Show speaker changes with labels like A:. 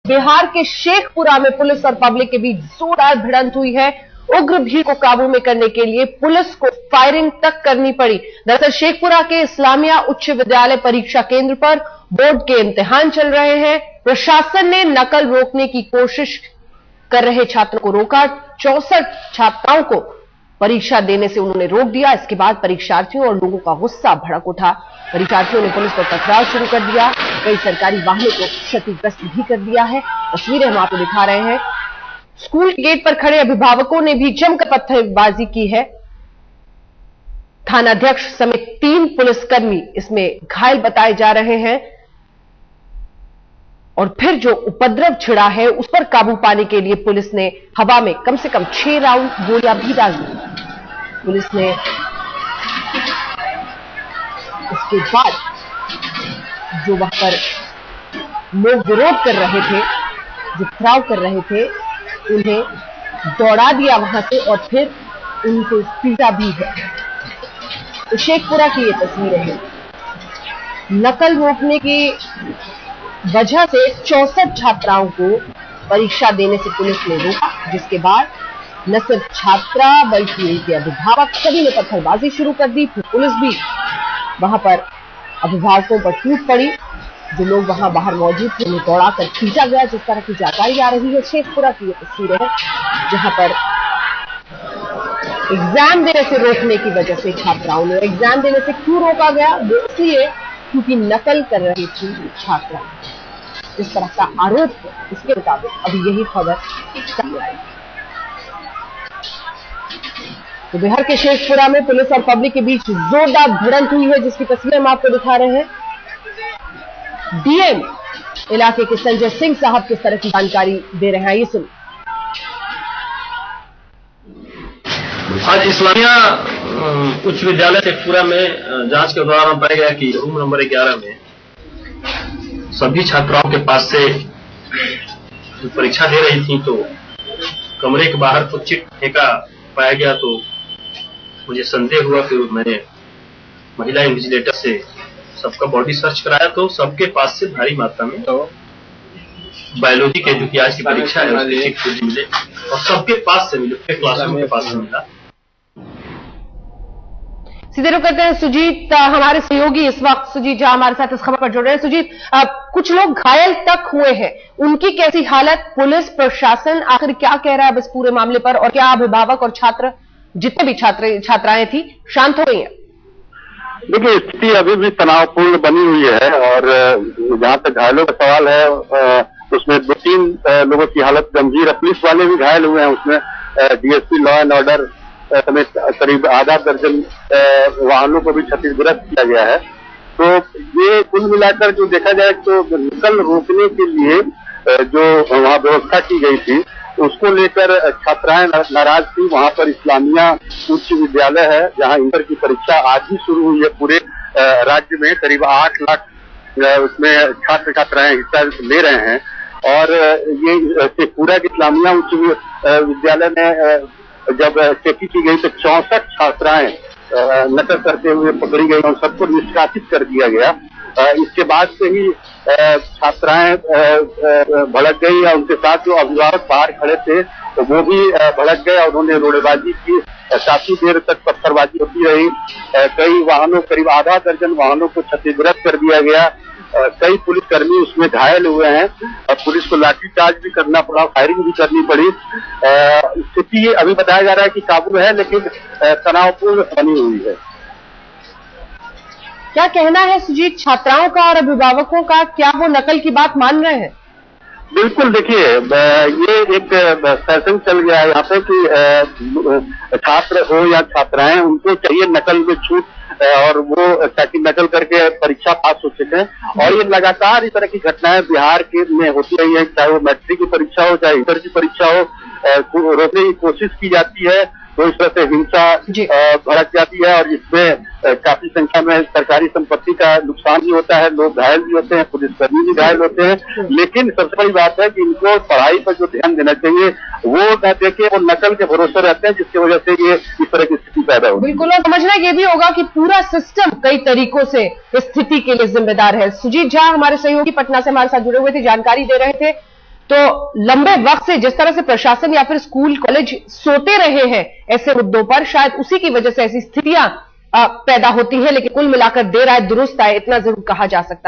A: बिहार के शेखपुरा में पुलिस और पब्लिक के बीच जोरदार भिड़ंत हुई है। उग्र भीड़ को काबू में करने के लिए पुलिस को फायरिंग तक करनी पड़ी। दरअसल शेखपुरा के इस्लामिया उच्च विद्यालय परीक्षा केंद्र पर बोर्ड के इम्तिहान चल रहे हैं। प्रशासन ने नकल रोकने की कोशिश कर रहे छात्रों को रोका। 64 छात्राओं को परीक्षा देने से उन्होंने रोक दिया। इसके बाद परीक्षार्थियों और लोगों का गुस्सा भड़क उठा। परीक्षार्थियों ने पुलिस पर पथराव शुरू कर दिया। कई सरकारी वाहनों को क्षतिग्रस्त भी कर दिया है। तस्वीरें हम आपको दिखा रहे हैं। स्कूल के गेट पर खड़े अभिभावकों ने भी जमकर पत्थरबाजी की है। थानाध्यक्ष समेत 3 पुलिसकर्मी इसमें घायल बताए जा रहे हैं। और फिर जो उपद्रव छिड़ा है उस पर काबू पाने के लिए पुलिस ने हवा में कम से कम 6 राउंड गोलियां भी डाल दी। पुलिस ने इसके बाद जो वहां पर लोग विरोध कर रहे थे, जो पथराव कर रहे थे, उन्हें दौड़ा दिया वहां से और फिर उनको पीटा भी है। तो शेखपुरा की ये तस्वीरें हैं। नकल रोकने की वजह से 64 छात्राओं को परीक्षा देने से पुलिस ने रोका, जिसके बाद न सिर्फ छात्रा बल्कि उनके अभिभावक सभी ने पत्थरबाजी शुरू कर दी। फिर पुलिस भी वहां पर अभिभावकों पर टूट पड़ी। जो लोग वहां बाहर मौजूद थे उन्हें दौड़ाकर खींचा गया। जिस तरह की जानकारी आ रही है, शेखपुरा की ये तस्वीरें हैं जहां पर एग्जाम देने से रोकने की वजह से छात्राओं ने, एग्जाम देने से क्यों रोका गया, वो इसलिए क्योंकि नकल कर रही थी छात्रा। इस तरह का आरोप है। इसके मुताबिक अभी यही खबर सामने आई। तो बिहार के शेखपुरा में पुलिस और पब्लिक के बीच जोरदार भिड़ंत हुई है, जिसकी तस्वीर हम आपको दिखा रहे हैं। डीएम इलाके के संजय सिंह साहब किस तरह की जानकारी दे रहे हैं, ये सुनिए।
B: आज इस्लामिया उच्च विद्यालय शेखपुरा में जांच के दौरान पाया गया कि रूम नंबर 11 में सभी छात्राओं के पास से परीक्षा दे रही थी, तो कमरे के बाहर कुछ चिट फेंका पाया गया। तो मुझे संदेह हुआ, फिर मैंने महिला इन्विजिलेटर से सबका बॉडी सर्च कराया, तो सबके पास से भारी मात्रा में तो बायोलॉजी के जो कि आज की परीक्षा है उसके चिट मिले और सबके पास से मिले, क्लासरूम के पास से मिला।
A: सीधे रुक करते हैं सुजीत, हमारे सहयोगी इस वक्त सुजीत जहां हमारे साथ इस खबर पर जुड़ रहे हैं। सुजीत, कुछ लोग घायल तक हुए हैं, उनकी कैसी हालत, पुलिस प्रशासन आखिर क्या कह रहा है इस पूरे मामले पर, और क्या अभिभावक और छात्र जितने भी छात्राएं थी शांत हो गई हैं?
C: देखिए, स्थिति अभी भी तनावपूर्ण बनी हुई है और जहां तक घायलों का सवाल है उसमें 2-3 लोगों की हालत गंभीर है। पुलिस वाले भी घायल हुए हैं, उसमें डीएसपी लॉ एंड ऑर्डर समेत करीब आधा दर्जन वाहनों को भी क्षतिग्रस्त किया गया है। तो ये कुल मिलाकर जो देखा जाए तो नकल रोकने के लिए जो वहाँ व्यवस्था की गई थी उसको लेकर छात्राएं नाराज थी। वहाँ पर इस्लामिया उच्च विद्यालय है जहाँ इंटर की परीक्षा आज ही शुरू हुई है। पूरे राज्य में करीब 8 लाख उसमें छात्र छात्राएं हिस्सा ले रहे हैं और ये शेखपुरा के इस्लामिया उच्च विद्यालय में जब चेकिंग की गई तो 64 छात्राएं नकल करते हुए पकड़ी गई और सबको निष्कासित कर दिया गया। इसके बाद से ही छात्राएं भड़क गई और उनके साथ जो अभिभावक बाहर खड़े थे तो वो भी भड़क गए और उन्होंने रोड़ेबाजी की। काफी देर तक पत्थरबाजी होती रही। कई वाहनों, करीब आधा दर्जन वाहनों को क्षतिग्रस्त कर दिया गया। कई पुलिसकर्मी उसमें घायल हुए हैं और पुलिस को लाठीचार्ज भी करना पड़ा, फायरिंग भी करनी पड़ी। स्थिति अभी बताया जा रहा है कि काबू है, लेकिन तनावपूर्ण बनी हुई है।
A: क्या कहना है सुजीत छात्राओं का और अभिभावकों का, क्या वो नकल की बात मान रहे हैं?
C: बिल्कुल, देखिए ये एक फैशन चल गया है यहाँ पे कि छात्र हो या छात्राएं, उनको चाहिए नकल में छूट और वो ताकि नकल करके परीक्षा पास हो सके। और ये लगातार इस तरह की घटनाएं बिहार के में होती रही है, चाहे वो मैट्रिक की परीक्षा हो चाहे इंटर की परीक्षा हो, रोकने की कोशिश की जाती है तो इस तरह से हिंसा भड़क जाती है और इसमें काफी संख्या में सरकारी संपत्ति का नुकसान भी होता है, लोग घायल भी होते हैं, पुलिसकर्मी भी घायल होते हैं। लेकिन सबसे बड़ी बात है कि इनको पढ़ाई पर जो ध्यान देना चाहिए वो न देके वो नकल के भरोसे रहते हैं, जिसकी वजह से ये इस तरह की स्थिति पैदा होती है।
A: बिल्कुल, और समझना ये भी होगा कि पूरा सिस्टम कई तरीकों से इस स्थिति के लिए जिम्मेदार है। सुजीत झा हमारे सहयोगी पटना से हमारे साथ जुड़े हुए थे, जानकारी दे रहे थे। तो लंबे वक्त से जिस तरह से प्रशासन या फिर स्कूल कॉलेज सोते रहे हैं ऐसे मुद्दों पर, शायद उसी की वजह से ऐसी स्थितियां पैदा होती है। लेकिन कुल मिलाकर देर आए दुरुस्त आए, इतना जरूर कहा जा सकता है।